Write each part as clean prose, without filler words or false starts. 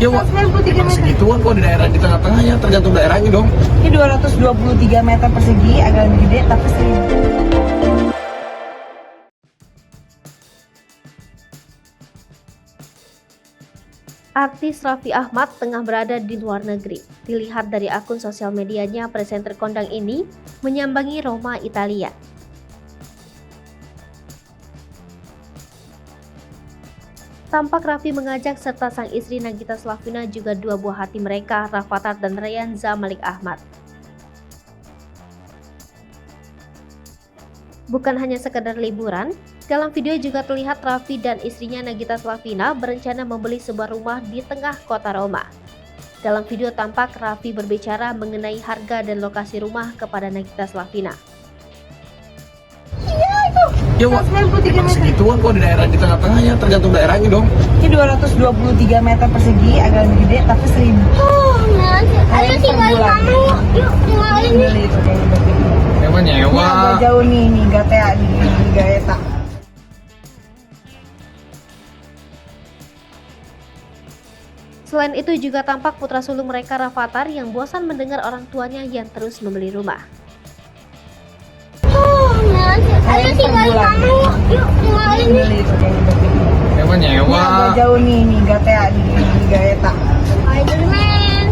Ya, 193 meter. segituan kok di daerah di tengah-tengahnya, tergantung daerahnya dong. Ini 223 meter persegi, agak lebih gede tapi 1000. Artis Raffi Ahmad tengah berada di luar negeri. Dilihat dari akun sosial medianya, presenter kondang ini menyambangi Roma, Italia. Tampak Raffi mengajak serta sang istri Nagita Slavina juga dua buah hati mereka, Rafathat dan Ryan Zamalek Ahmad. Bukan hanya sekedar liburan, dalam video juga terlihat Raffi dan istrinya Nagita Slavina berencana membeli sebuah rumah di tengah kota Roma. Dalam video tampak Raffi berbicara mengenai harga dan lokasi rumah kepada Nagita Slavina. Ya, 193 meter. Segituan kok di daerah di tengah-tengahnya, tergantung daerahnya dong. Ini 223 meter persegi, agak lebih gede tapi 1000. Ayo tinggalin mama yuk, tinggalin nih. Beli itu kayaknya berarti. Emang Ini nyewa. agak jauh nih Gatea di Gaeta. Selain itu juga tampak putra sulung mereka Rafathat yang bosan mendengar orang tuanya yang terus membeli rumah. Ayo tinggalin mama yuk, tinggalin nih. Beli itu kayaknya berarti. Emang Ini nyewa. agak jauh nih Gatea di Gaeta. Spiderman.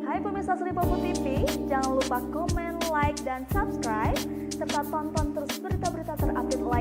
Hai pemirsa Sri Popo TV, jangan lupa komen, like, dan subscribe, serta tonton terus berita-berita terupdate lainnya.